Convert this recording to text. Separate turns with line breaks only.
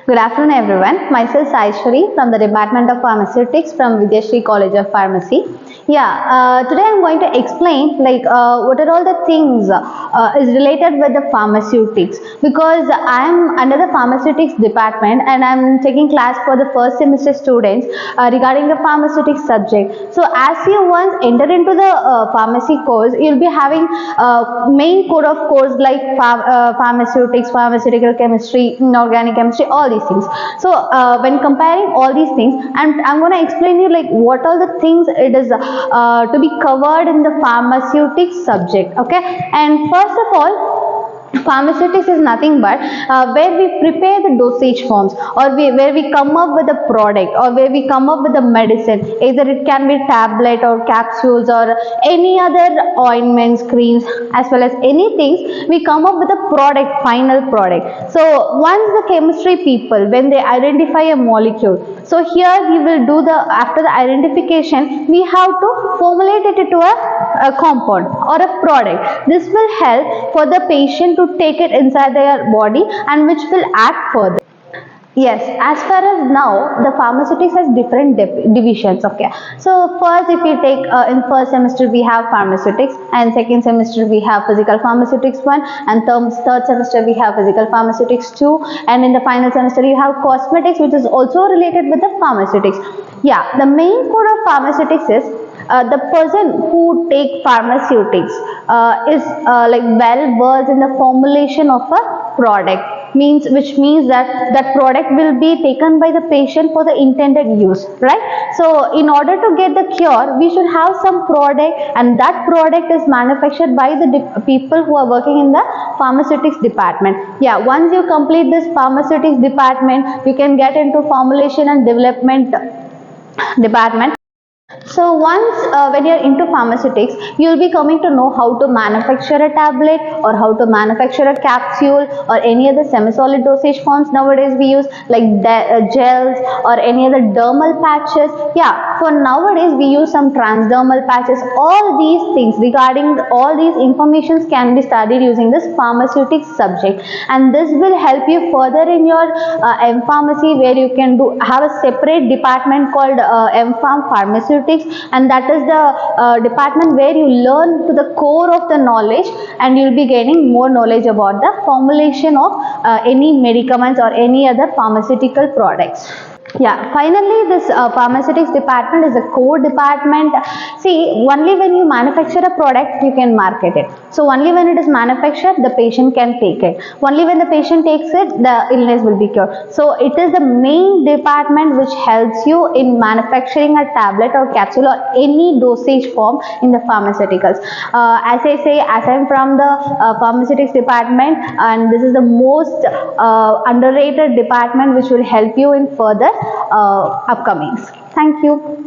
Good afternoon, everyone. Myself Saishwari from the Department of Pharmaceutics from Vidya College of Pharmacy. Today I'm going to explain what are all the things is related with the pharmaceutics, because I am under the pharmaceutics department and I'm taking class for the first semester students regarding the pharmaceutics subject. So as you once enter into the pharmacy course, you'll be having main core of course like pharmaceutics, pharmaceutical chemistry, inorganic chemistry, all these things. So when comparing all these things, I'm going to explain you like what all the things it is to be covered in the pharmaceutics subject. Okay, and first of all, pharmaceutics is nothing but where we prepare the dosage forms, or where we come up with a product, or where we come up with a medicine. Either it can be tablet or capsules or any other ointments, creams, as well as anything. We come up with a product, final product. So once the chemistry people, when they identify a molecule, so here we will do the, after the identification, we have to formulate it into a compound or a product. This will help for the patient to take it inside their body, and which will act further. Yes, as far as now, the pharmaceutics has different divisions. Okay, so first, if we take in first semester we have pharmaceutics, and second semester we have physical pharmaceutics 1, and third semester we have physical pharmaceutics 2, and in the final semester you have cosmetics, which is also related with the pharmaceutics. Yeah, the main core of pharmaceutics is the person who take pharmaceutics is like well versed in the formulation of a product, which means that product will be taken by the patient for the intended use, right? So in order to get the cure, we should have some product, and that product is manufactured by the people who are working in the pharmaceutics department. Yeah, once you complete this pharmaceutics department, you can get into formulation and development department. So once when you're into pharmaceutics, you'll be coming to know how to manufacture a tablet, or how to manufacture a capsule, or any other semi-solid dosage forms nowadays we use, like gels or any other dermal patches. Yeah, for nowadays we use some transdermal patches. All these things regarding all these informations can be studied using this pharmaceutics subject, and this will help you further in your M-Pharmacy, where you can have a separate department called M-Pharm Pharmaceutics, and that is the department where you learn to the core of the knowledge, and you'll be gaining more knowledge about the formulation of any medicaments or any other pharmaceutical products. Yeah, finally this pharmaceutics department is a core department. See, only when you manufacture a product you can market it. So only when it is manufactured the patient can take it. Only when the patient takes it the illness will be cured. So it is the main department which helps you in manufacturing a tablet or capsule or any dosage form in the pharmaceuticals. As I say, as I am from the pharmaceutics department, and this is the most underrated department which will help you in further upcomings. Thank you.